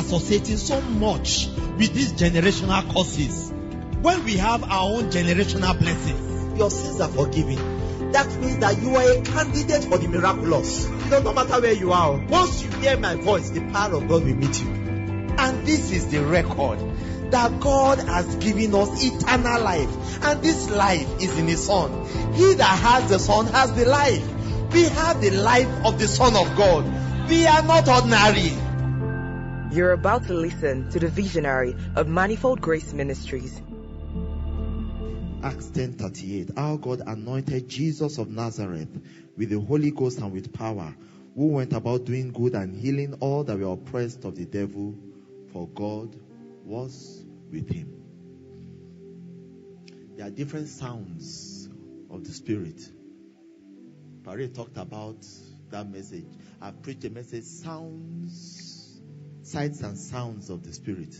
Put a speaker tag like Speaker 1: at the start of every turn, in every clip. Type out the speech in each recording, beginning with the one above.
Speaker 1: associating so much with these generational curses when we have our own generational blessings? Your sins are forgiven. That means that you are a candidate for the miraculous. It does not matter where you are. Once you hear my voice, the power of God will meet you. And this is the record, that God has given us eternal life, and this life is in His Son. He that has the Son has the life. We have the life of the Son of God. We are not ordinary.
Speaker 2: You're about to listen to the visionary of Manifold Grace Ministries.
Speaker 1: Acts 10:38. Our God anointed Jesus of Nazareth with the Holy Ghost and with power, who went about doing good and healing all that were oppressed of the devil, for God was with him. There are different sounds of the Spirit. Parade talked about that message. I preached a message, sounds, sights and sounds of the Spirit.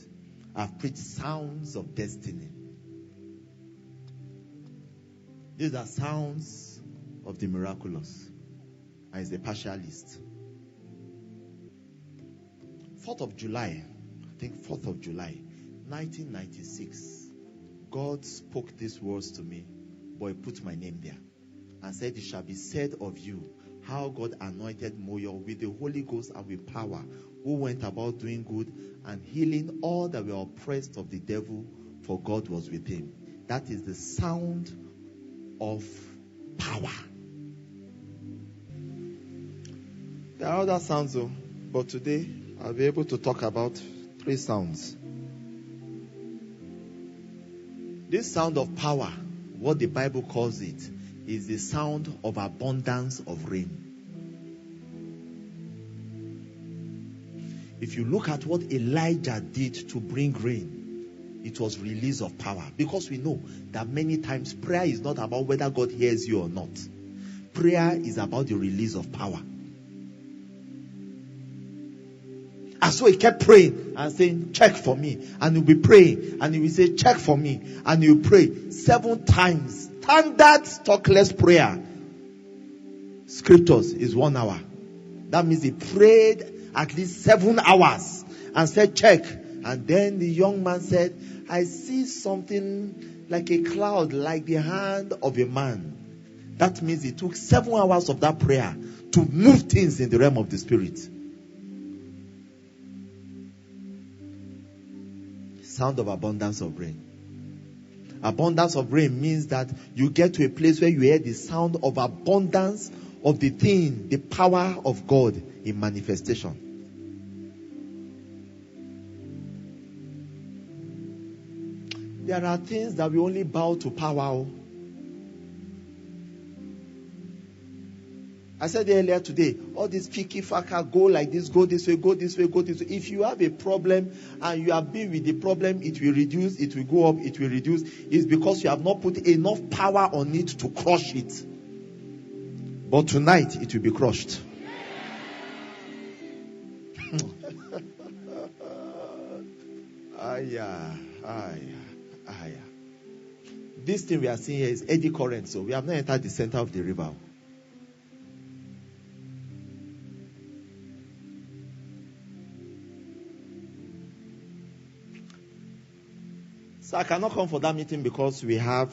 Speaker 1: I've preached sounds of destiny. These are sounds of the miraculous. And it's a partial list. 4th of July, 1996, God spoke these words to me, but He put my name there and said, it shall be said of you how God anointed Moyo with the Holy Ghost and with power, who went about doing good and healing all that were oppressed of the devil, for God was with him. That is the sound of power. There are other sounds though, but today I'll be able to talk about 3 sounds. This sound of power, what the Bible calls it, is the sound of abundance of rain. If you look at what Elijah did to bring rain, it was release of power. Because we know that many times prayer is not about whether God hears you or not. Prayer is about the release of power. And so he kept praying and saying, check for me. And he'll be praying and he will say, check for me. And he'll pray 7 times. Standard talkless prayer. Scriptures is 1 hour. That means he prayed at least 7 hours and said, check. And then the young man said, I see something like a cloud, like the hand of a man. That means it took 7 hours of that prayer to move things in the realm of the spirit. Sound of abundance of rain. Abundance of rain means that you get to a place where you hear the sound of abundance of the thing, the power of God in manifestation. There are things that we only bow to power. I said earlier today, all this fiki faka, go like this, go this way, go this way, go this way. If you have a problem and you have been with the problem, it will reduce, it will go up, it will reduce. It's because you have not put enough power on it to crush it. But tonight, it will be crushed. This thing we are seeing here is eddy current, so we have not entered the center of the river. So I cannot come for that meeting because we have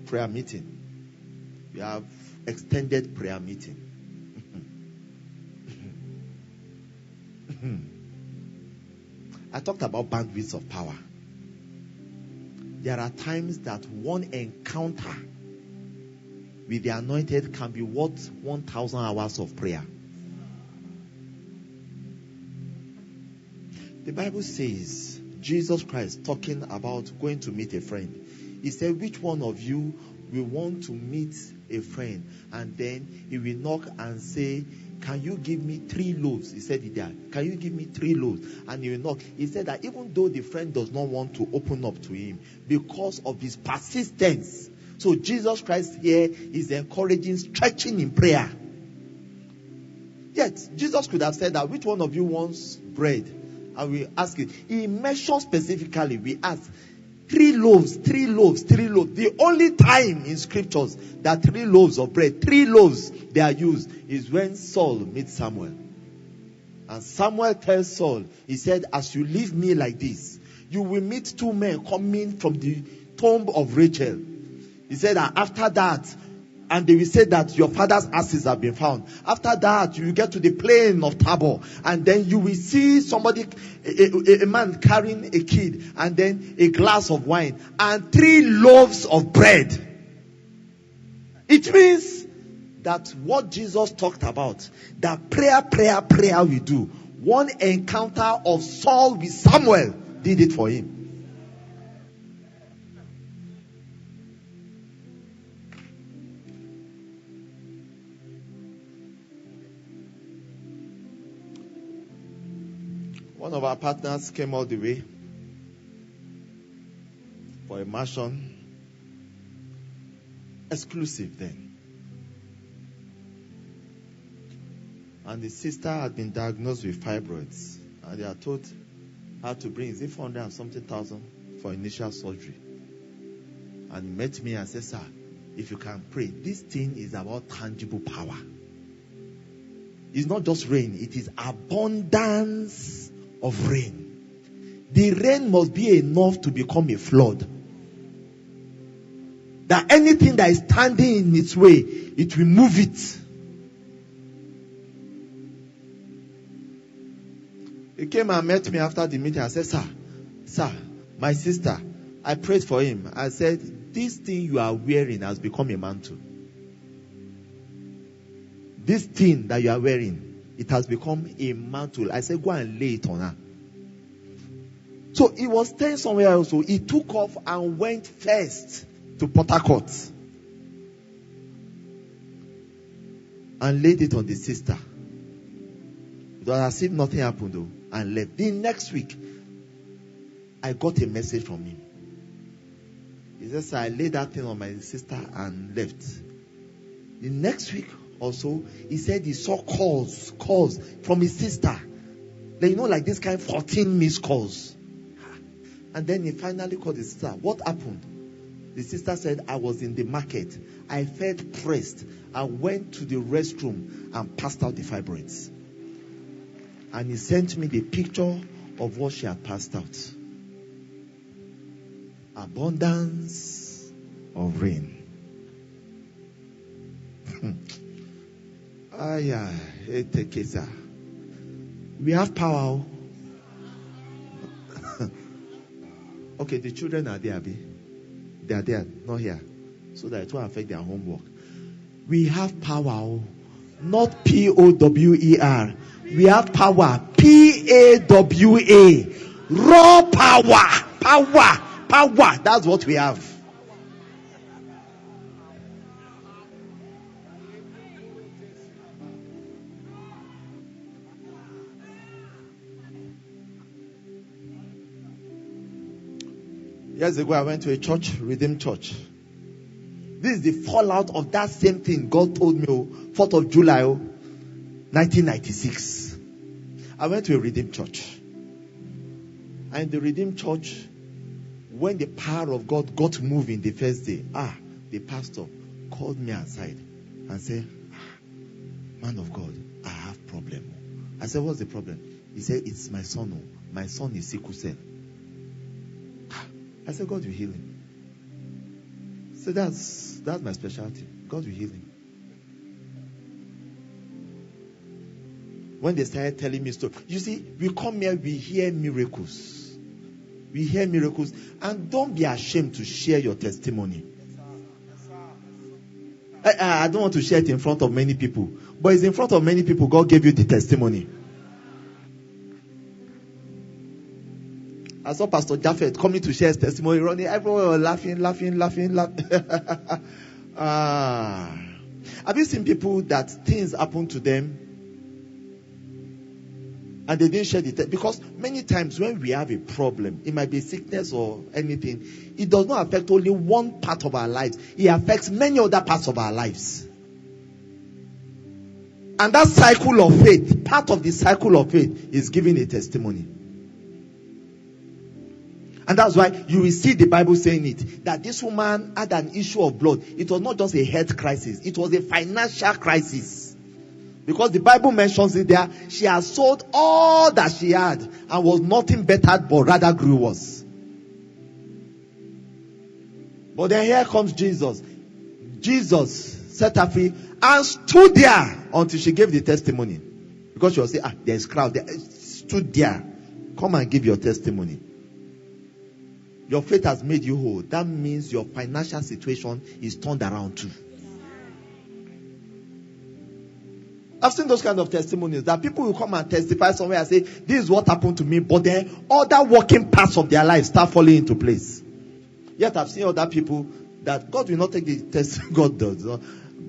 Speaker 1: prayer meeting. We have extended prayer meeting. I talked about bandwidths of power. There are times that one encounter with the anointed can be worth 1,000 hours of prayer. The Bible says, Jesus Christ talking about going to meet a friend. He said, which one of you will want to meet a friend? And then he will knock and say, can you give me 3 loaves? He said it there. Can you give me 3 loaves? And he will knock. He said that even though the friend does not want to open up to him because of his persistence. So Jesus Christ here is encouraging stretching in prayer. Yet, Jesus could have said that which one of you wants bread? And we ask it. He mentioned specifically, we ask, 3 loaves, 3 loaves, 3 loaves. The only time in scriptures that 3 loaves of bread, 3 loaves they are used is when Saul meets Samuel. And Samuel tells Saul, he said, as you leave me like this, you will meet two men coming from the tomb of Rachel. He said that after that, and they will say that your father's ashes have been found. After that, you will get to the plain of Tabor. And then you will see somebody, a man carrying a kid. And then a glass of wine. And 3 loaves of bread. It means that what Jesus talked about, that prayer we do. One encounter of Saul with Samuel did it for him. One of our partners came all the way for Immersion Exclusive then. And the sister had been diagnosed with fibroids. And they are told her to bring 400 and something thousand for initial surgery. And he met me and said, sir, if you can pray, this thing is about tangible power. It's not just rain, it is abundance of rain. The rain must be enough to become a flood. That anything that is standing in its way, it will move it. He came and met me after the meeting. I said, sir, my sister, I prayed for him. I said, this thing you are wearing has become a mantle. This thing that you are wearing, it has become a mantle. I said, go and lay it on her. So he was staying somewhere else. So he took off and went first to Port Harcourt and laid it on the sister. It was as if nothing happened though, and left. The next week, I got a message from him. He said, sir, I laid that thing on my sister and left. The next week also, he said he saw calls from his sister. Then, like this kind of 14 missed calls. And then he finally called his sister. What happened? The sister said, I was in the market. I felt pressed. I went to the restroom and passed out the fibroids. And he sent me the picture of what she had passed out. Abundance of rain. We have power. Okay, the children are there, Abi. They are there, not here. So that it won't affect their homework. We have power. Not P-O-W-E-R. We have power. P-A-W-A. Raw power. Power. That's what we have. Years ago, I went to a church, Redeemed Church. This is the fallout of that same thing God told me, 4th of July, 1996. I went to a Redeemed Church. And in the Redeemed Church, when the power of God got moving the first day, the pastor called me aside and said, man of God, I have a problem. I said, what's the problem? He said, it's my son. My son is sickle cell. I said, God will heal him. So that's my specialty. God will heal him. When they started telling me stories, you see, we come here, we hear miracles. We hear miracles. And don't be ashamed to share your testimony. I don't want to share it in front of many people. But it's in front of many people God gave you the testimony. I saw Pastor Japheth coming to share his testimony, running. Everyone was laughing. Have you seen people that things happen to them and they didn't share the testimony? Because many times when we have a problem, it might be sickness or anything, it does not affect only one part of our lives. It affects many other parts of our lives. And that cycle of faith, part of the cycle of faith is giving a testimony. And that's why you will see the Bible saying it, that this woman had an issue of blood. It was not just a health crisis. It was a financial crisis. Because the Bible mentions it there. She has sold all that she had and was nothing better but rather grew worse. But then here comes Jesus. Jesus set her free and stood there until she gave the testimony. Because she was saying, there's crowd there. Stood there. Come and give your testimony. Your faith has made you whole. That means your financial situation is turned around too. I've seen those kind of testimonies that people will come and testify somewhere and say, this is what happened to me, but then other working parts of their life start falling into place. Yet I've seen other people that God will not take the test. God does.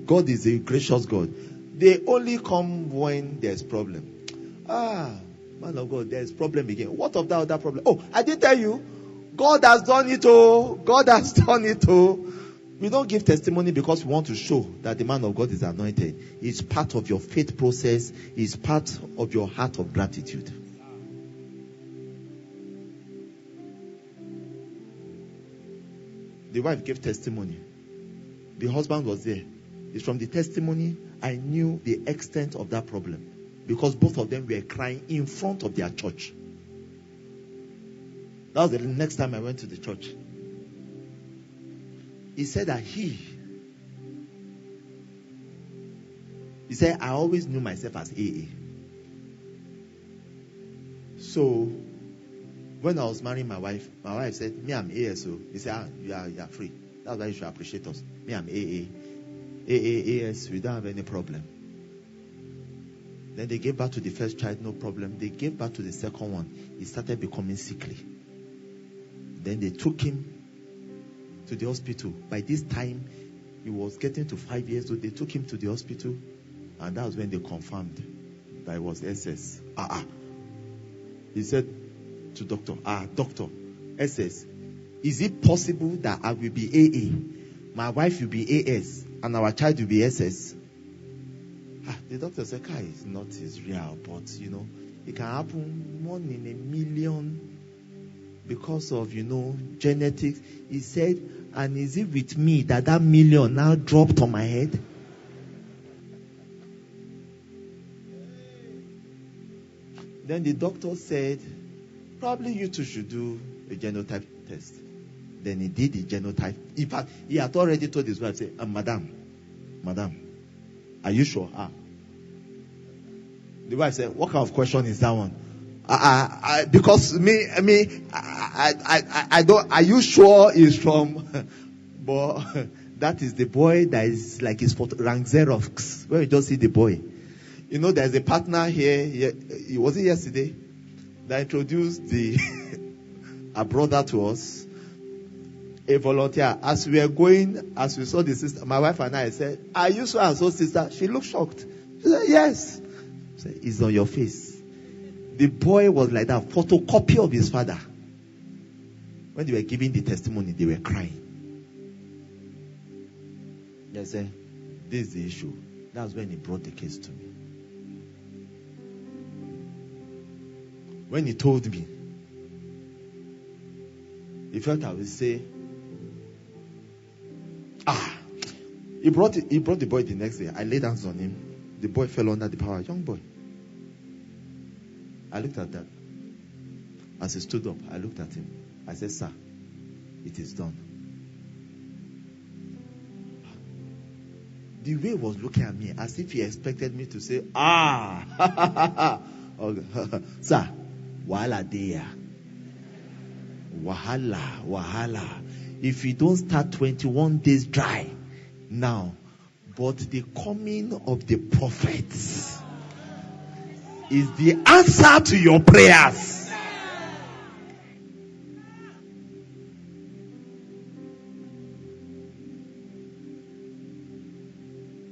Speaker 1: God is a gracious God. They only come when there's problem. Man of God, there's problem again. What of that other problem? Oh, I didn't tell you. God has done it. God has done it. We don't give testimony because we want to show that the man of God is anointed. It's part of your faith process. It's part of your heart of gratitude. The wife gave testimony. The husband was there. It's from the testimony I knew the extent of that problem. Because both of them were crying in front of their church. That was the next time I went to the church. He said that he said, I always knew myself as AA. So, when I was marrying my wife said, me, I'm AA, so he said, you are free. That's why you should appreciate us. Me, I'm AA. AS, we don't have any problem. Then they gave birth to the first child, no problem. They gave birth to the second one. He started becoming sickly. Then they took him to the hospital. By this time, he was getting to 5 years old. They took him to the hospital, and that was when they confirmed that it was SS. He said to doctor, doctor, SS, is it possible that I will be AA, my wife will be AS, and our child will be SS? The doctor said, it's not Israel, but it can happen 1 in a million because of genetics. He said, and is it with me that million now dropped on my head? Then the doctor said, probably you two should do a genotype test. Then he did the genotype. In fact, he had already told his wife, say, Madam, are you sure? The wife said, what kind of question is that one? Because I don't, are you sure it's from, but that is the boy that is like his photo, rank Xerox, where you just see the boy. There's a partner here, was it yesterday, that introduced a brother to us, a volunteer. As we saw the sister, my wife and I said, are you so and so sister? She looked shocked. She said, yes. I said, it's on your face. The boy was like that, photocopy of his father. When they were giving the testimony, they were crying. They said, this is the issue. That's when he brought the case to me. When he told me, he felt I would say, he brought the boy the next day. I laid hands on him. The boy fell under the power. Young boy. I looked at that. As he stood up, I looked at him. I said, sir, it is done. The way he was looking at me, as if he expected me to say, sir, wahala there. Wahala. If you don't start 21 days dry now, but the coming of the prophets is the answer to your prayers.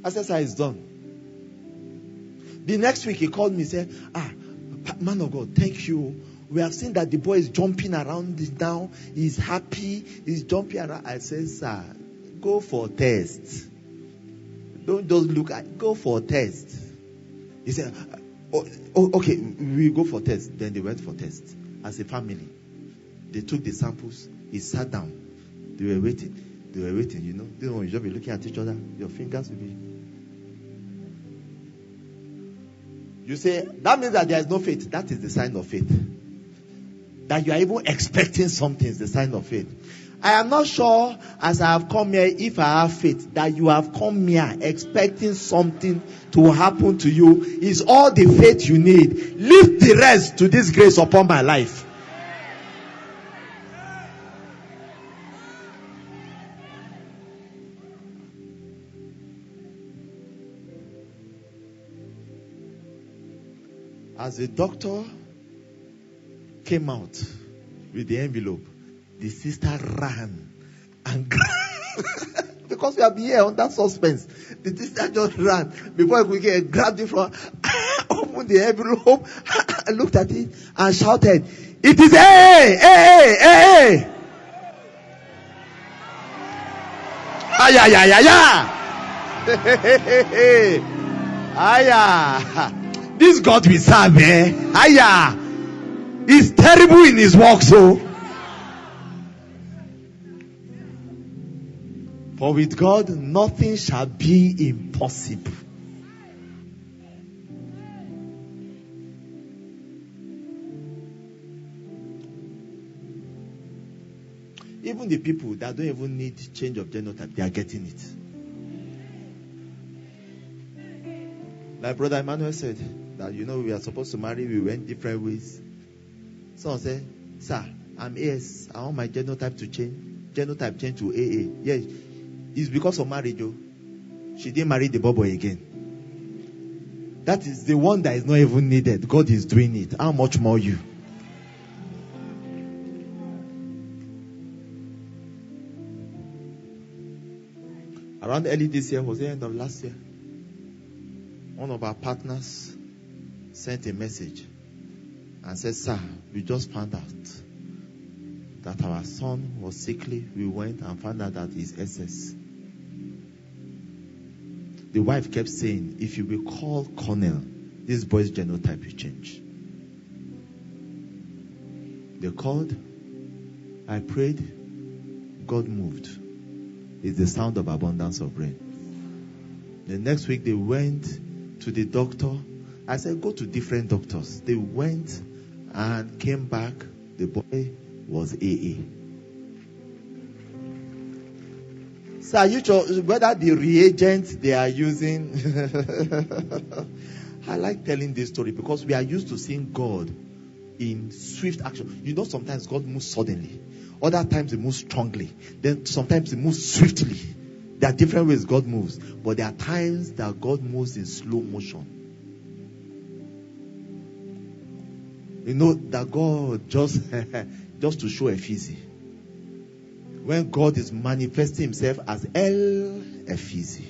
Speaker 1: I said, sir, it's done. The next week he called me and said, man of God, thank you. We have seen that the boy is jumping around now. He's happy. He's jumping around. I said, sir, go for test. Don't just look at, go for test. He said, okay, we go for test. Then they went for test. As a family, they took the samples. He sat down. They were waiting. They don't want you just be looking at each other. Your fingers will be. You say, that means that there is no faith. That is the sign of faith. That you are even expecting something is the sign of faith. I am not sure as I have come here, if I have faith, that you have come here expecting something to happen to you is all the faith you need. Leave the rest to this grace upon my life. As the doctor came out with the envelope, the sister ran and grabbed because we have been here under suspense. The sister just ran before we could grab it from, opened the envelope, and looked at it and shouted, "It is A. Aya. This God we serve, Aya, is terrible in his work, so. For with God, nothing shall be impossible. Even the people that don't even need change of genotype, they are getting it. Like Brother Emmanuel said, that we are supposed to marry, we went different ways. Someone said, "Sir, I'm AS. I want my genotype to change. Genotype change to AA." Yes, it's because of marriage. She didn't marry the boy again. That is the one that is not even needed. God is doing it. How much more you? Around early this year, was the end of last year, one of our partners sent a message and said, "Sir, we just found out that our son was sickly. We went and found out that he's SS." The wife kept saying, "If you will call Cornell, this boy's genotype will change." They called. I prayed. God moved. It's the sound of abundance of rain. The next week they went to the doctor. I said, "Go to different doctors." They went and came back. The boy was AA. So are you sure whether the reagents they are using? I like telling this story because we are used to seeing God in swift action. Sometimes God moves suddenly. Other times He moves strongly. Then sometimes He moves swiftly. There are different ways God moves. But there are times that God moves in slow motion. That God just to show Ephesus. When God is manifesting Himself as El Ephesus.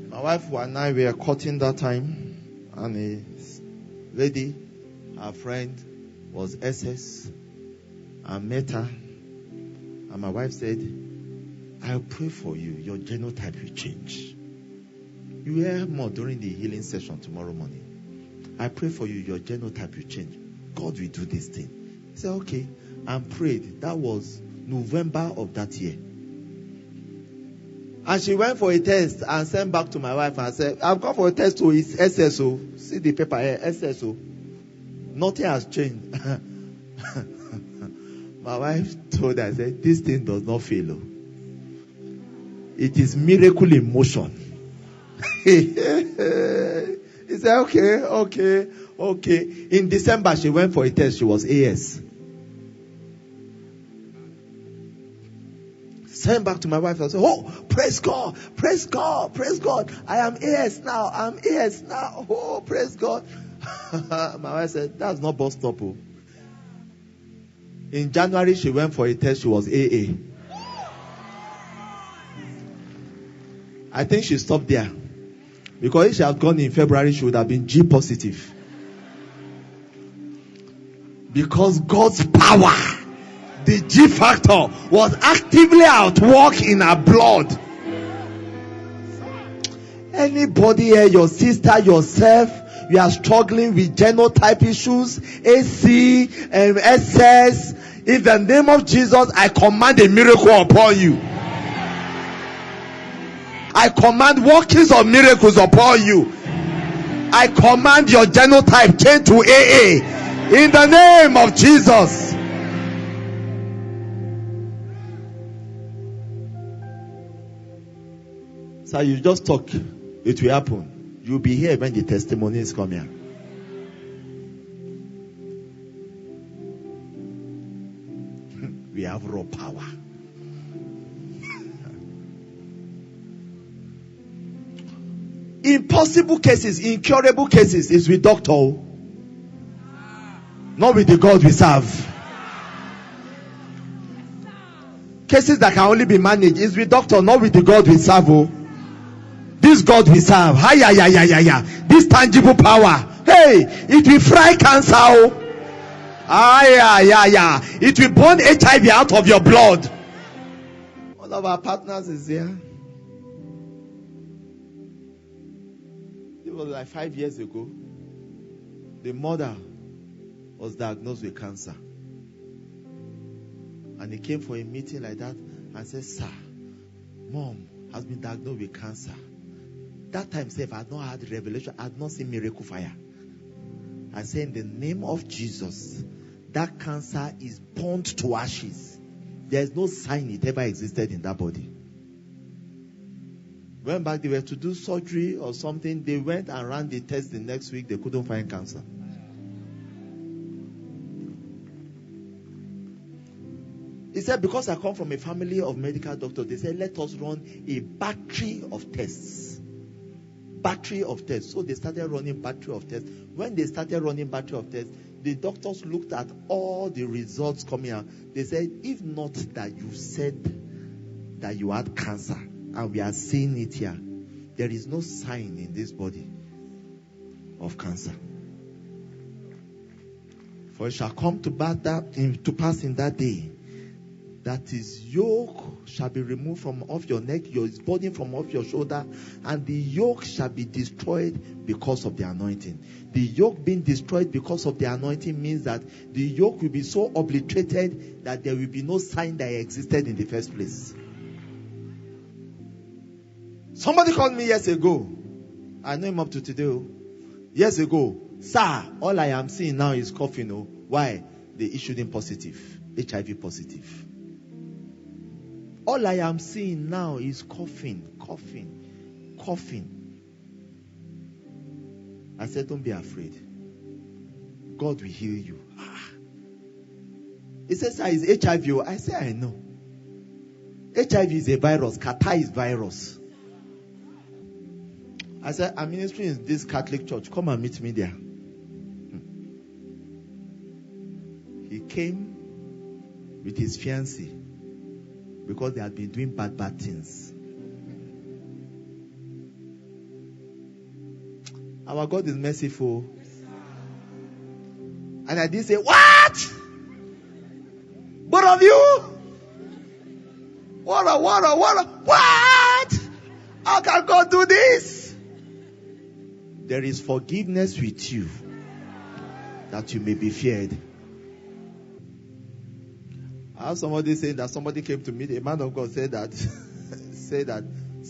Speaker 1: My wife and I were cutting that time, and a lady, her friend, was SS. I met her, and my wife said, "I'll pray for you. Your genotype will change. You will hear more during the healing session tomorrow morning. I pray for you. Your genotype will change. God will do this thing." He said, "Okay," and prayed. That was November of that year. And she went for a test and sent back to my wife and said, "I've gone for a test to his SSO. See the paper here, SSO. Nothing has changed." My wife told her, I said, "This thing does not fail. It is miracle in motion." He said, okay. In December, she went for a test. She was AS. Sent back to my wife and said, "Oh, praise God. I am AS now. Oh, praise God." My wife said, "That's not bus stop." In January, she went for a test. She was AA. I think she stopped there. Because if she had gone in February, she would have been G positive. Because God's power, the G factor, was actively at work in her blood. Anybody here, your sister, yourself, You are struggling with genotype issues, AC, SS. In the name of Jesus, I command a miracle upon you. I command workings of miracles upon you. I command your genotype change to AA. In the name of Jesus. So you just talk, it will happen. You'll be here when the testimonies come here. We have raw power. Impossible cases, incurable cases is with doctor, not with the God we serve. Cases that can only be managed is with doctor, not with the God we serve. Oh. This God we serve, this tangible power, hey, it will fry cancer. Oh. It will burn HIV out of your blood. One of our partners is here. It was like 5 years ago. The mother was diagnosed with cancer. And he came for a meeting like that and said, "Sir, mom has been diagnosed with cancer." That time, I had not had revelation. I had not seen miracle fire. I said, in the name of Jesus, that cancer is burned to ashes. There is no sign it ever existed in that body. Went back, they were to do surgery or something. They went and ran the test the next week. They couldn't find cancer. He said, because I come from a family of medical doctors, they said, let us run a battery of tests. Battery of tests. So they started running battery of tests. When they started running battery of tests, the doctors looked at all the results coming out. They said, if not that you said that you had cancer, and we are seeing it here, there is no sign in this body of cancer. For it shall come to pass in that day, that his yoke shall be removed from off your neck, your burden from off your shoulder, and the yoke shall be destroyed because of the anointing. The yoke being destroyed because of the anointing means that the yoke will be so obliterated that there will be no sign that it existed in the first place. Somebody called me years ago. I know him up to today. Years ago, "Sir, all I am seeing now is coughing." Oh, why? They issued him positive, HIV positive. All I am seeing now is coughing. I said, don't be afraid. God will heal you. He says, "Sir, it's HIV." I said, I know. HIV is a virus. Kata is virus. I said, I'm ministering in this Catholic church. Come and meet me there. He came with his fiancée because they had been doing bad things. Our God is merciful. And I didn't say, "What? Both of you? What? How can God do this?" There is forgiveness with you, that you may be feared. I have somebody saying that somebody came to me. A man of God said that, "Sir,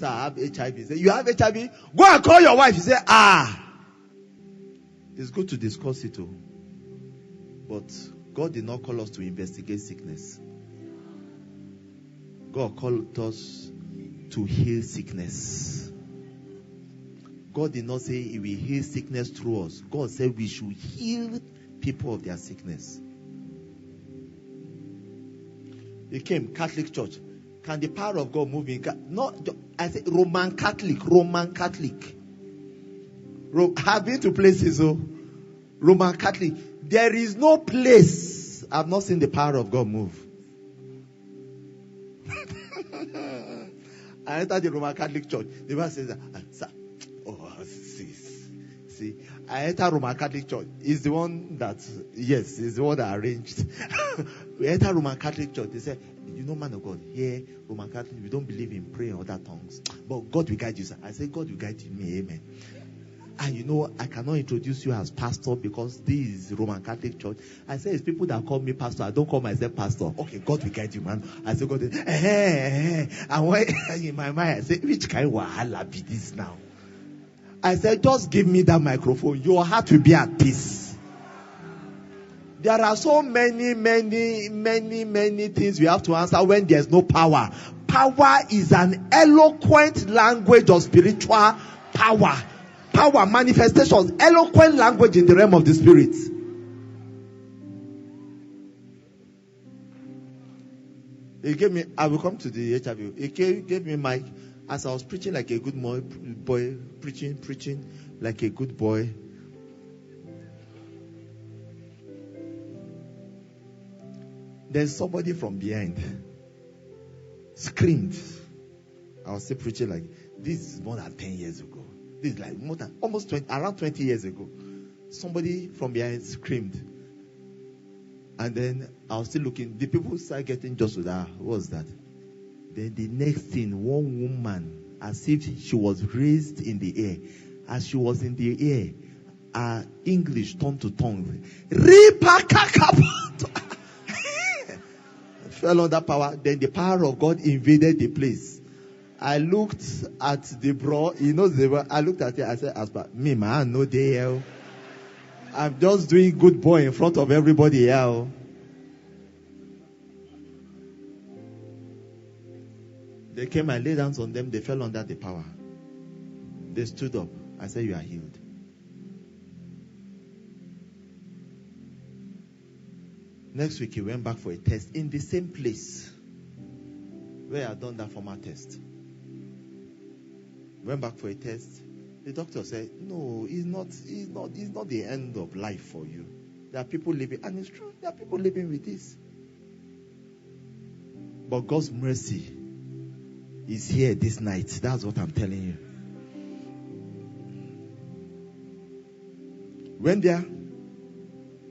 Speaker 1: I have HIV." He said, "You have HIV? Go and call your wife." He said, it's good to discuss it too. But God did not call us to investigate sickness. God called us to heal sickness. God did not say He will heal sickness through us. God said we should heal people of their sickness. He came, Catholic Church. Can the power of God move in? I said Roman Catholic. I've been to places, Roman Catholic. There is no place I've not seen the power of God move. I entered the Roman Catholic Church. The man says, "Sir, see, I entered Roman Catholic Church. It's the one that, yes, it's the one that arranged." We entered Roman Catholic Church. They said, "You know, man of God, here, Roman Catholic, we don't believe in praying in other tongues. But God will guide you, sir." I said, "God will guide me, amen." And I cannot introduce you as pastor because this is Roman Catholic Church. I say, it's people that call me pastor. I don't call myself pastor. Okay, God will guide you, man. I say, God, and when, in my mind, I say, which kind of wahala be this now? I said, just give me that microphone. Your heart will be at peace. There are so many things we have to answer when there's no power. Power is an eloquent language of spiritual power. Power, manifestations, eloquent language in the realm of the spirit. He gave me, I will come to the HIV. He gave me mic as I was preaching like a good boy, preaching like a good boy. There's somebody from behind screamed. I was still preaching like this is more than 10 years ago. This is like more than almost around 20 years ago. Somebody from behind screamed. And then I was still looking. The people started getting just with her. What was that? Then the next thing, one woman, as if she was raised in the air. As she was in the air, her English turned to tongue. Fell under power. Then the power of God invaded the place. I looked at the bro. He knows the bro. I looked at it. I said, as per me, man, no day. I'm just doing good boy in front of everybody here. They came and laid hands on them. They fell under the power. They stood up. I said, you are healed. Next week, he went back for a test in the same place where I had done that former test. Went back for a test. The doctor said, no, it's not the end of life for you. There are people living, and it's true, there are people living with this. But God's mercy is here this night. That's what I'm telling you. Went there,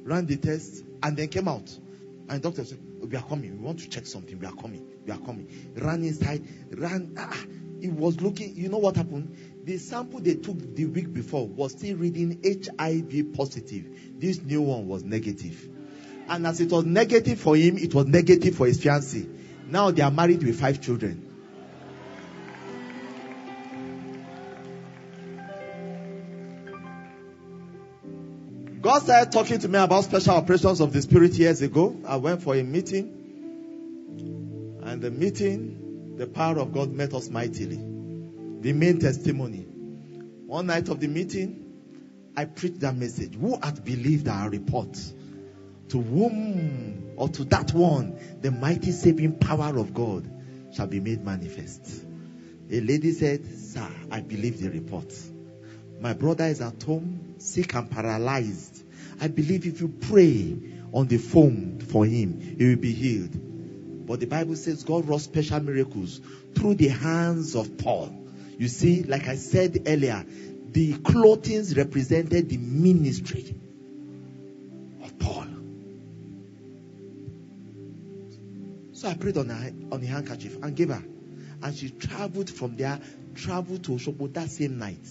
Speaker 1: ran the test, and then came out. And the doctor said, we are coming. We want to check something. We are coming. Ran inside, He was looking, you know what happened? The sample they took the week before was still reading HIV positive. This new one was negative. And as it was negative for him, it was negative for his fiancée. Now they are married with 5 children. God started talking to me about special operations of the Spirit years ago. I went for a meeting. And the meeting, the power of God met us mightily. The main testimony. One night of the meeting, I preached that message. Who hath believed our report? To whom or to that one, the mighty saving power of God shall be made manifest. A lady said, sir, I believe the report. My brother is at home, sick and paralyzed. I believe if you pray on the phone for him, he will be healed. But the Bible says God wrought special miracles through the hands of Paul. You see, like I said earlier, the clothing represented the ministry of Paul. So I prayed on a handkerchief and gave her. And she traveled from there, traveled to Oshobo that same night.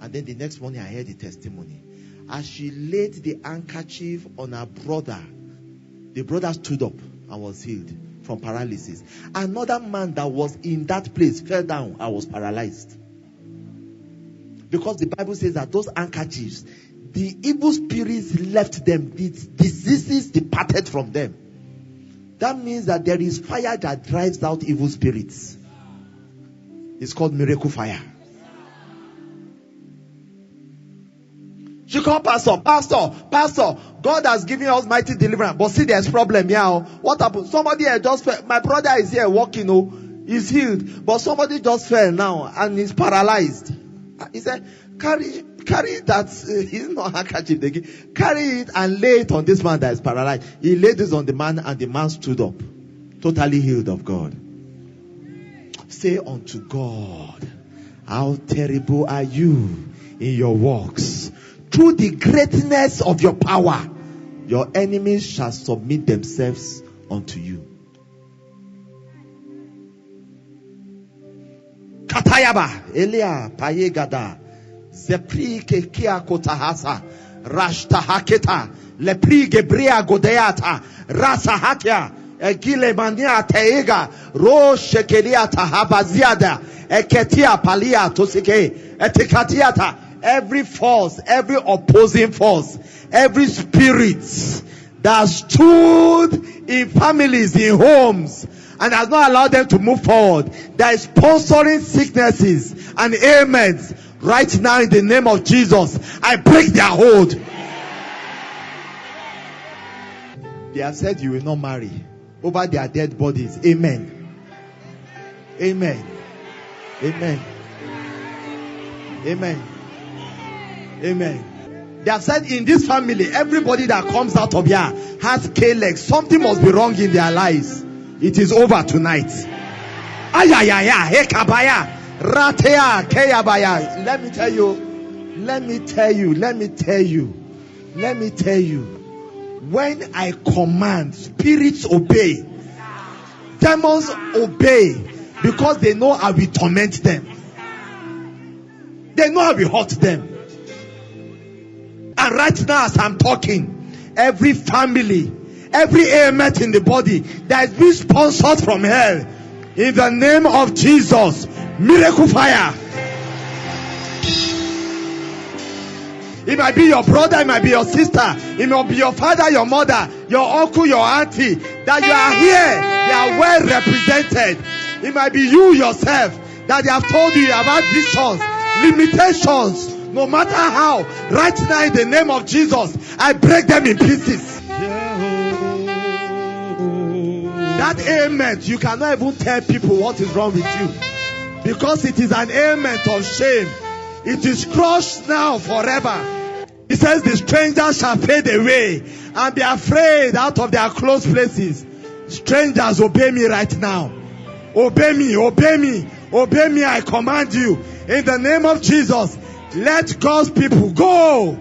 Speaker 1: And then the next morning I heard the testimony. As she laid the handkerchief on her brother, the brother stood up and was healed from paralysis. Another man that was in that place fell down and was paralyzed. Because the Bible says that those handkerchiefs, the evil spirits left them, the diseases departed from them. That means that there is fire that drives out evil spirits. It's called miracle fire. She called Pastor, God has given us mighty deliverance. But see, there's problem here. What happened? Somebody here just fell. My brother is here walking, he's healed. But somebody just fell now and he's paralyzed. He said, carry that, he's not handkerchief. Carry it and lay it on this man that is paralyzed. He laid this on the man and the man stood up. Totally healed of God. Say unto God, how terrible are you in your works? Through the greatness of your power, your enemies shall submit themselves unto you. Katayaba, Elia, Payegada, Zepri kekia kotahasa. Rashtahaketa. Lepri gebrea godeata. Rasahakia. Egile mania teega. Ro shekelia tahabaziada. Eketia palia tosike. Etikatiata. Every force, every opposing force, every spirit that stood in families, in homes, and has not allowed them to move forward, that is sponsoring sicknesses and ailments, right now in the name of Jesus, I break their hold. They have said you will not marry over their dead bodies. Amen. Amen. Amen. Amen. Amen. They have said in this family, everybody that comes out of here has K-legs. Something must be wrong in their lives. It is over tonight. Ayayaya, hekabaya, ratea, keyabaya. Let me tell you. When I command, spirits obey. Demons obey because they know I will torment them. They know I will hurt them. And right now as I'm talking, every family, every ailment in the body that is being sponsored from hell, in the name of Jesus, miracle fire. It might be your brother, it might be your sister, it might be your father, your mother, your uncle, your auntie, that you are here, they are well represented. It might be you yourself that they have told you about visions, limitations. No matter how, right now in the name of Jesus, I break them in pieces. That ailment, you cannot even tell people what is wrong with you, because it is an ailment of shame. It is crushed now forever. It says the strangers shall fade away and be afraid out of their close places. Strangers, obey me right now. Obey me, obey me, obey me. I command you in the name of Jesus. Let God's people go.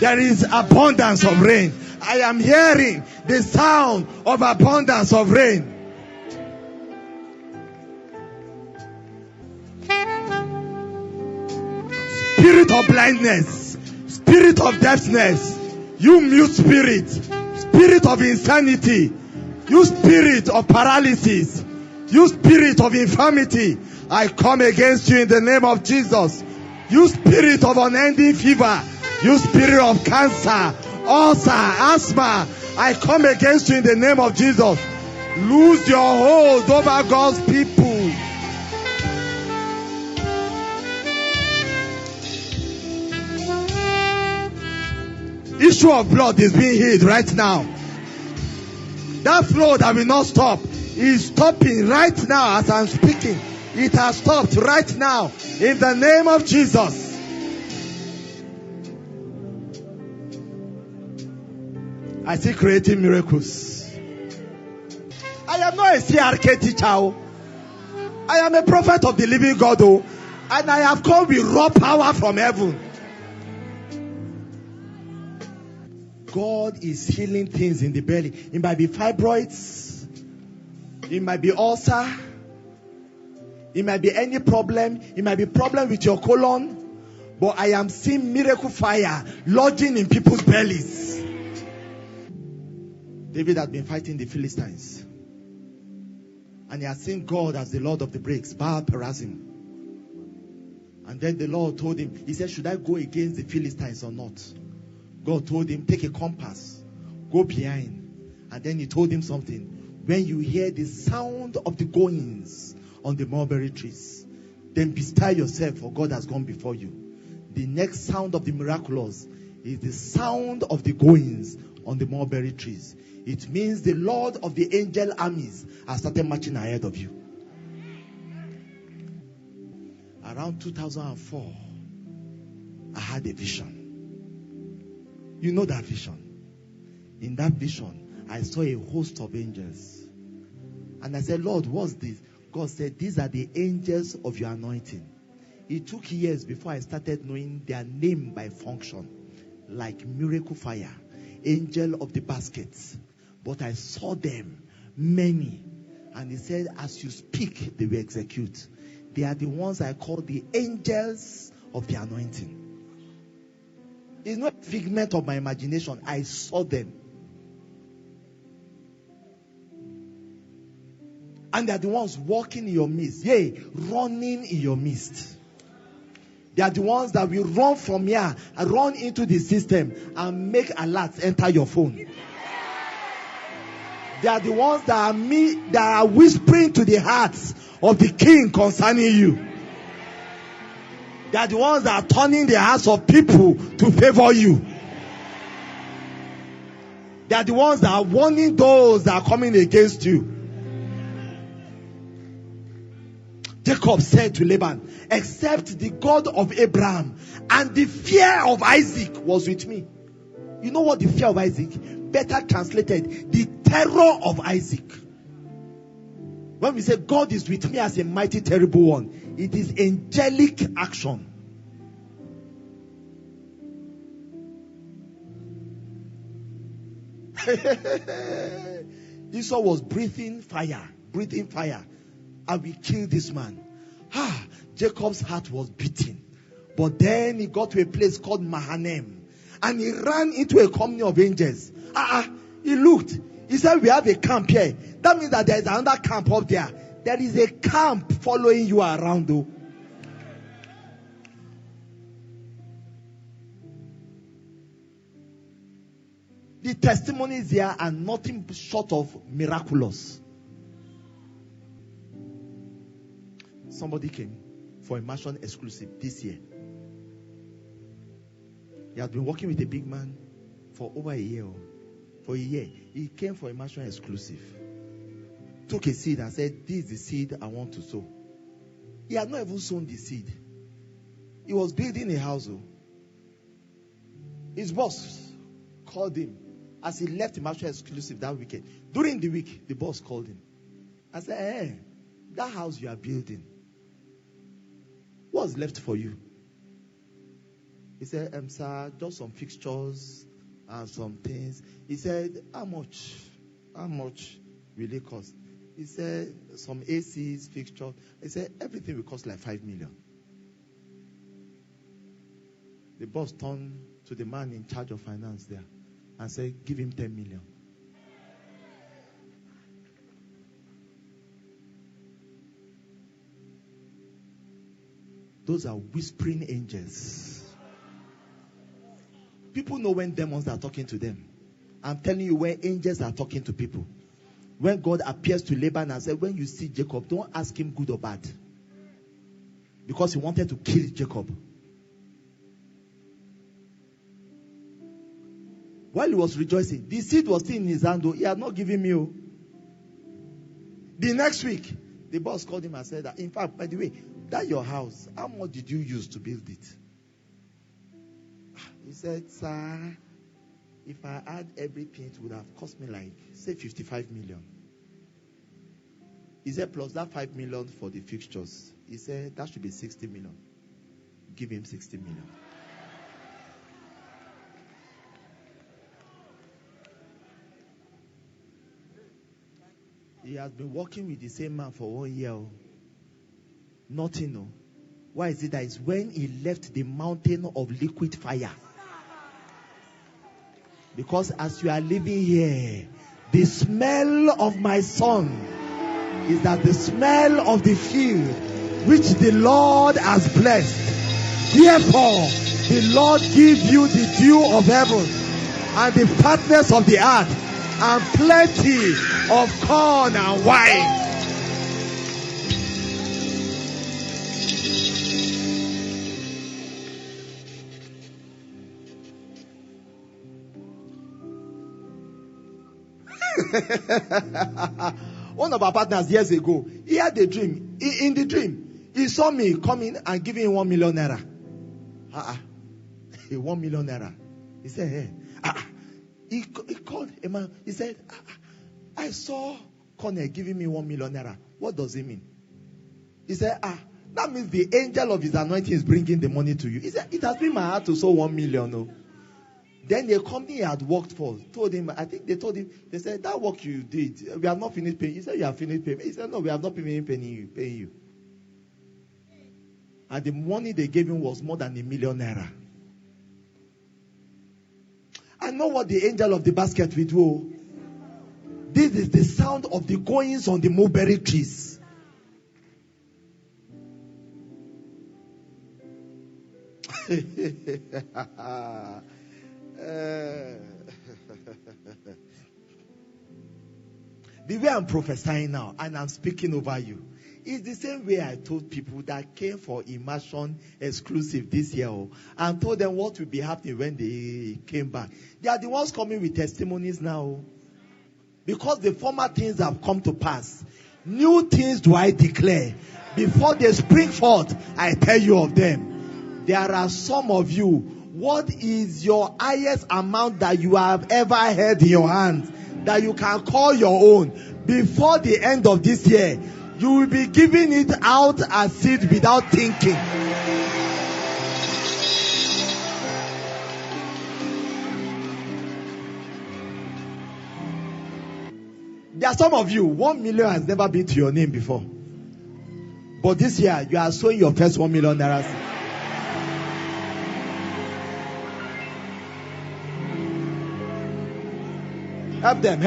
Speaker 1: There is abundance of rain. I am hearing the sound of abundance of rain. Spirit of blindness, spirit of deafness, you mute spirit, spirit of insanity, you spirit of paralysis, you spirit of infirmity, I come against you in the name of Jesus. You spirit of unending fever, you spirit of cancer, ulcer, asthma, I come against you in the name of Jesus. Lose your hold over God's people. Issue of blood is being healed right now. That flow that will not stop is stopping right now as I'm speaking. It has stopped right now in the name of Jesus. I see creating miracles. I am not a CRK teacher. I am a prophet of the living God, and I have come with raw power from heaven. God is healing things in the belly. It might be fibroids. It might be ulcer. It might be any problem. It might be problem with your colon. But I am seeing miracle fire lodging in people's bellies. David had been fighting the Philistines. And he had seen God as the Lord of the breaks, Baal Perazim. And then the Lord told him, he said, should I go against the Philistines or not? God told him, take a compass, go behind. And then he told him something. When you hear the sound of the goings on the mulberry trees, then bestir yourself, for God has gone before you. The next sound of the miraculous is the sound of the goings on the mulberry trees. It means the Lord of the angel armies has started marching ahead of you. Around 2004, I had a vision. You know that vision. In that vision, I saw a host of angels. And I said, Lord, what's this? God said, these are the angels of your anointing. It took years before I started knowing their name by function. Like miracle fire, angel of the baskets. But I saw them, many. And he said, as you speak, they will execute. They are the ones I call the angels of the anointing. It's not a figment of my imagination. I saw them. And they are the ones walking in your midst. Yea, running in your midst. They are the ones that will run from here and run into the system and make alerts enter your phone. They are the ones that are whispering to the hearts of the king concerning you. They are the ones that are turning the hearts of people to favor you. They are the ones that are warning those that are coming against you. Jacob said to Laban, except the God of Abraham and the fear of Isaac was with me. You know what the fear of Isaac? Better translated, the terror of Isaac. When we say God is with me as a mighty terrible one, it is angelic action. Esau was breathing fire. I will kill this man. Jacob's heart was beating. But then he got to a place called Mahanaim. And he ran into a company of angels. He looked. He said, we have a camp here. That means that there is another camp up there. There is a camp following you around though. The testimonies here are nothing short of miraculous. Somebody came for Immersion Exclusive this year. He had been working with a big man for over a year. For a year, he came for Immersion Exclusive. Took a seed and said, this is the seed I want to sow. He had not even sown the seed. He was building a house. His boss called him as he left Immersion Exclusive that weekend. During the week, the boss called him. I said, hey, that house you are building, what's left for you? He said, sir, just some fixtures and some things. He said, how much will it cost? He said, some ACs, fixtures. He said, everything will cost like 5 million. The boss turned to the man in charge of finance there and said, give him 10 million. Those are whispering angels. People know when demons are talking to them. I'm telling you, when angels are talking to people. When God appears to Laban and said, when you see Jacob, don't ask him good or bad. Because he wanted to kill Jacob. While he was rejoicing, the seed was still in his hand, though. He had not given me. The next week, the boss called him and said that, in fact, by the way, that your house, how much did you use to build it? He said, sir, if I add everything, it would have cost me like, say, 55 million. He said, plus that 5 million for the fixtures. He said, that should be 60 million. Give him 60 million. He has been working with the same man for 1 year. Nothing. Why is it that? It's when he left the mountain of liquid fire. Because as you are living here, the smell of my son is that the smell of the field which the Lord has blessed. Therefore, the Lord give you the dew of heaven and the fatness of the earth and plenty of corn and wine. One of our partners years ago, he had a dream. In the dream, he saw me coming and giving him 1 million naira. 1 million naira. He said, hey. He called a man. He said, I saw Cornell giving me 1 million naira. What does it mean? He said, that means the angel of his anointing is bringing the money to you. He said, it has been my heart to sow 1 million. Then the company he had worked for told him, I think they told him, they said, that work you did, we have not finished paying. He said, you have finished paying. He said, no, we have not finished paying you. And the money they gave him was more than ₦1,000,000. I know what the angel of the basket will do. This is the sound of the goings on the mulberry trees. The way I'm prophesying now and I'm speaking over you, it's the same way I told people that came for Immersion Exclusive this year and told them what will be happening when they came back. They are the ones coming with testimonies now. Because the former things have come to pass. New things do I declare. Before they spring forth, I tell you of them. There are some of you. What is your highest amount that you have ever held in your hands that you can call your own? Before the end of this year, you will be giving it out as seed without thinking. There are some of you, 1 million has never been to your name before. But this year, you are sowing your first ₦1 million. Help them.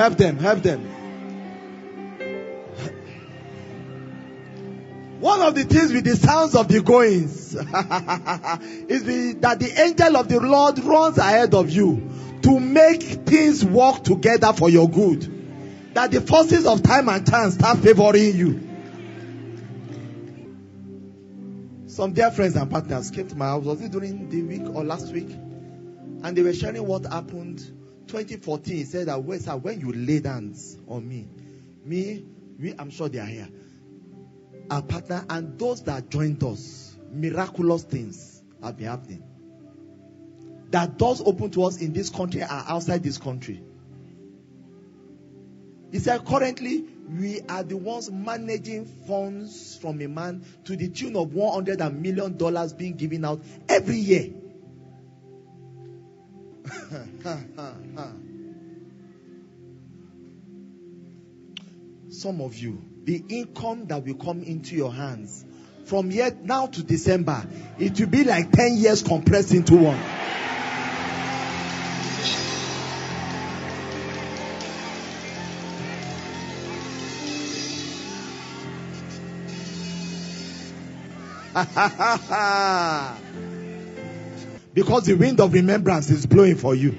Speaker 1: One of the things with the sounds of the goings is that the angel of the Lord runs ahead of you to make things work together for your good. That the forces of time and chance start favoring you. Some dear friends and partners came to my house. Was it during the week or last week? And they were sharing what happened 2014. He said that when you laid hands on me, I'm sure they are here. Our partner and those that joined us, miraculous things have been happening. That doors open to us in this country are outside this country. He said currently we are the ones managing funds from a man to the tune of $100 million being given out every year. Some of you, the income that will come into your hands from here now to December, it will be like 10 years compressed into one. Because the wind of remembrance is blowing for you.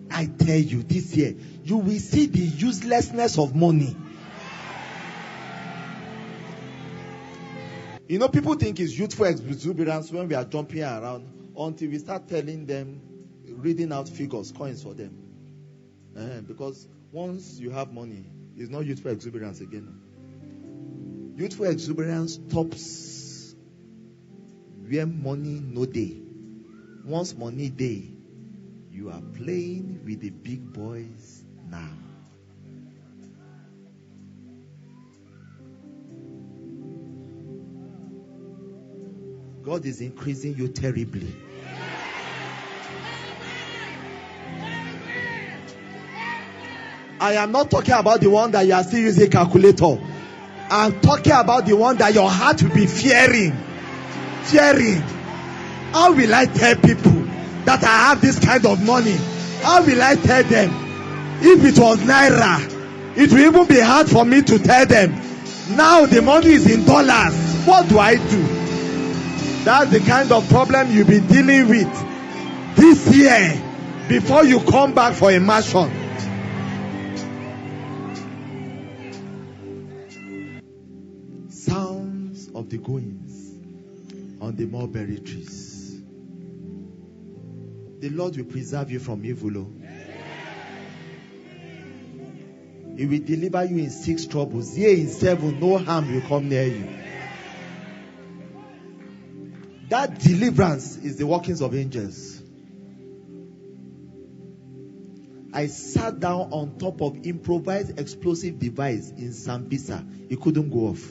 Speaker 1: I tell you, this year you will see the uselessness of money. You know, people think it's youthful exuberance when we are jumping around until we start telling them, reading out figures, coins for them. Because once you have money, it's not youthful exuberance again. Youthful exuberance stops where money no day. Once money day, you are playing with the big boys now. God is increasing you terribly. I am not talking about the one that you are still using a calculator. I'm talking about the one that your heart will be fearing. How will I tell people that I have this kind of money? How will I tell them? If it was naira, it will even be hard for me to tell them. Now the money is in dollars. What do I do? That's the kind of problem you'll be dealing with this year before you come back for immersion. Sounds of the goings on the mulberry trees. The Lord will preserve you from evil. He will deliver you in 6 troubles. Yea, in 7, no harm will come near you. That deliverance is the workings of angels. I sat down on top of improvised explosive device in Sambisa. It couldn't go off.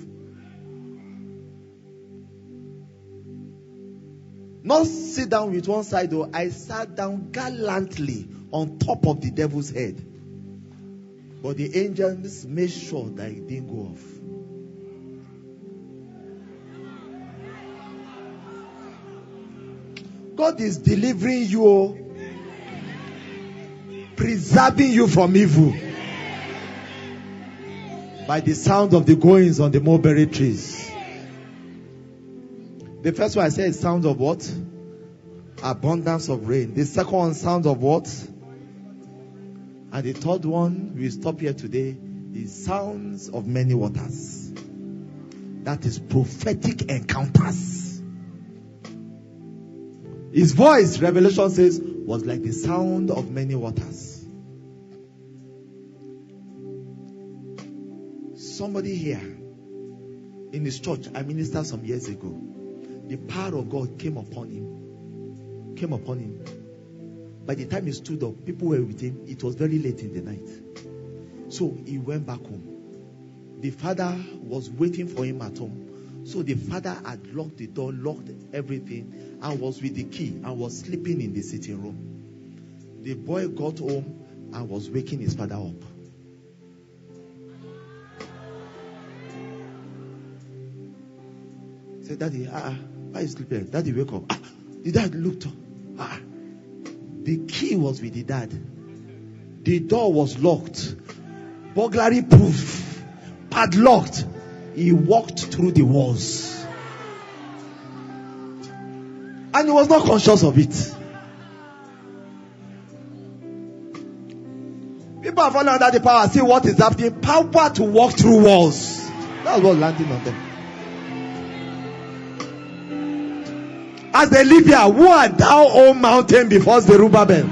Speaker 1: Not sit down with one side, though. I sat down gallantly on top of the devil's head. But the angels made sure that it didn't go off. God is delivering you, preserving you from evil by the sound of the goings on the mulberry trees. The first one I said is sound of what? Abundance of rain. The second one, sound of what? And the third one, we stop here today, is sounds of many waters. That is prophetic encounters. His voice, Revelation says, was like the sound of many waters. Somebody here in his church, I ministered some years ago. The power of God came upon him. Came upon him. By the time he stood up, people were with him. It was very late in the night. So he went back home. The father was waiting for him at home. So the father had locked the door, locked everything, and was with the key and was sleeping in the sitting room. The boy got home and was waking his father up. He said, Daddy, why are you sleeping? Daddy, wake up. The dad looked up. The key was with the dad. The door was locked. Burglary proof. Padlocked. He walked through the walls. And he was not conscious of it. People are falling under the power. See what is happening. Power to walk through walls. That's what's landing on them. As they live here, who art thou, O mountain, before Zerubbabel?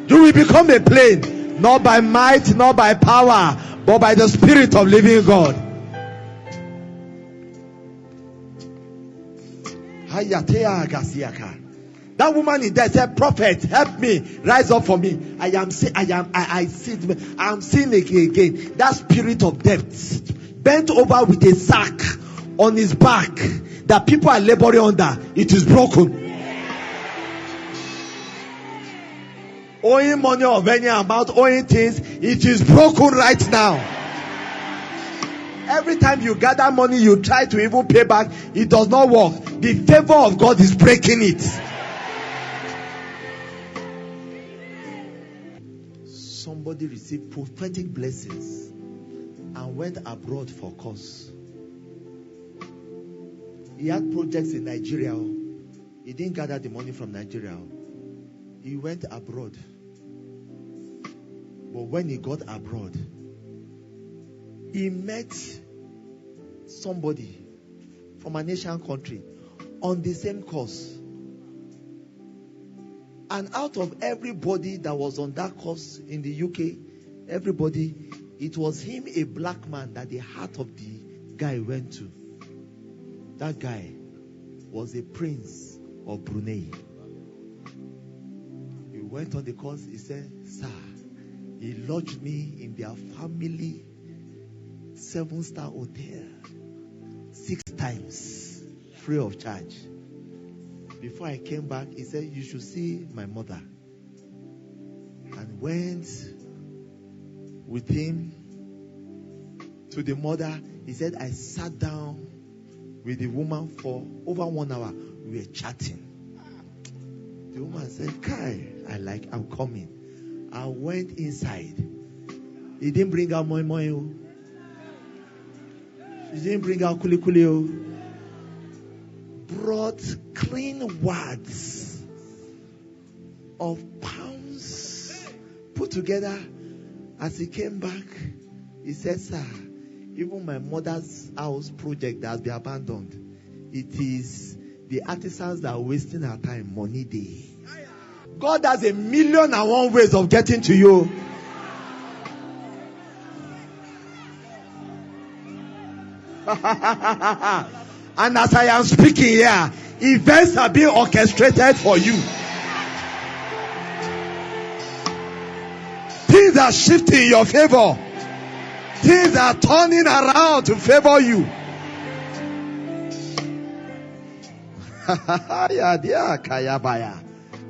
Speaker 1: You will become a plain, not by might, not by power, but by the Spirit of living God. That woman in there said, Prophet, help me, rise up for me. I'm seeing again that spirit of death bent over with a sack on his back that people are laboring under. It is broken. Owing money of any amount, owing things, it is broken right now. Every time you gather money, you try to even pay back, it does not work. The favor of God is breaking it. Somebody received prophetic blessings and went abroad for course. He had projects in Nigeria. He didn't gather the money from Nigeria. He went abroad. But when he got abroad, he met somebody from an Asian country on the same course. And out of everybody that was on that course in the UK, everybody, it was him, a black man, that the heart of the guy went to. That guy was a prince of Brunei. He went on the course. He said, Sir, he lodged me in their family 7-star hotel 6 times free of charge. Before I came back, he said, you should see my mother. And went with him to the mother. He said, I sat down with the woman for over 1 hour. We were chatting. The woman said, Kai, I'm coming. I went inside. He didn't bring out Moyo. She didn't bring out Kuli. Brought clean words of pounds put together. As he came back, he said, Sir, even my mother's house project that has been abandoned, it is the artisans that are wasting our time, money day. God has 1,000,001 ways of getting to you. And as I am speaking here, events are being orchestrated for you. Things are shifting in your favor. Things are turning around to favor you.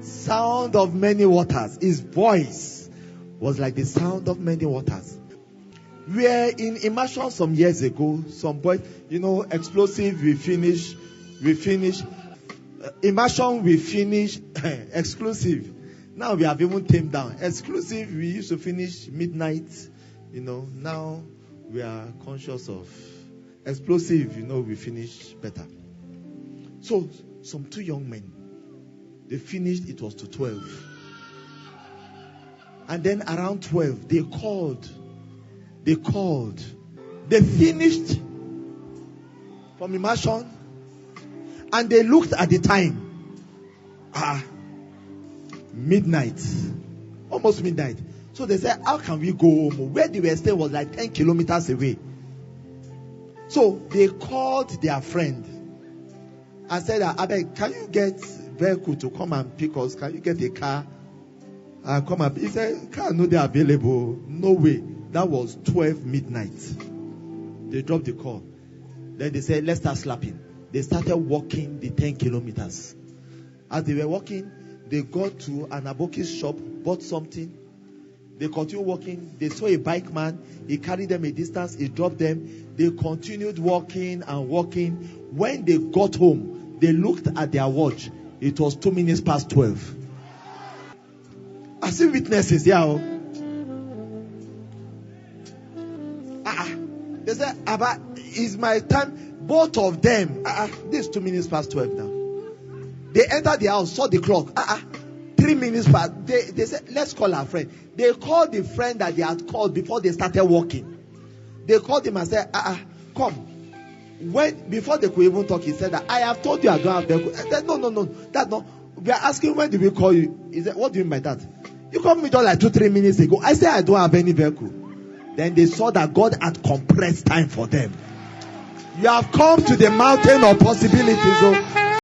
Speaker 1: Sound of many waters. His voice was like the sound of many waters. We were in immersion some years ago. Some boys, explosive, we finish. Immersion, we finish. Exclusive. Now we have even tamed down. Exclusive, we used to finish midnight. Now we are conscious of explosive, we finish better. So, some 2 young men, they finished, it was to 12. And then around 12, they called. They finished from immersion, and they looked at the time. Midnight. Almost midnight. So they said, how can we go home? Where they were staying was like 10 kilometers away. So they called their friend and said, Abeg, can you get vehicle to come and pick us? Can you get a car? Come and he said, car no they available. No way. That was 12 midnight. They dropped the call. Then they said, let's start slapping. They started walking the 10 kilometers. As they were walking, they got to an aboki's shop, bought something. They continued walking. They saw a bike man. He carried them a distance. He dropped them. They continued walking and walking. When they got home, they looked at their watch. It was 2 minutes past 12. I see witnesses here. They said, Abba, it's my time. Both of them. This is 2 minutes past 12 now. They entered the house, saw the clock. 3 minutes past. They said, let's call our friend. They called the friend that they had called before they started walking. They called him and said, come. Before they could even talk, he said that I have told you I don't have vehicle. I said, no. That no. We are asking, when did we call you? He said, what do you mean by that? You called me just like 2-3 minutes ago. I said I don't have any vehicle. Then they saw that God had compressed time for them. You have come to the mountain of possibilities.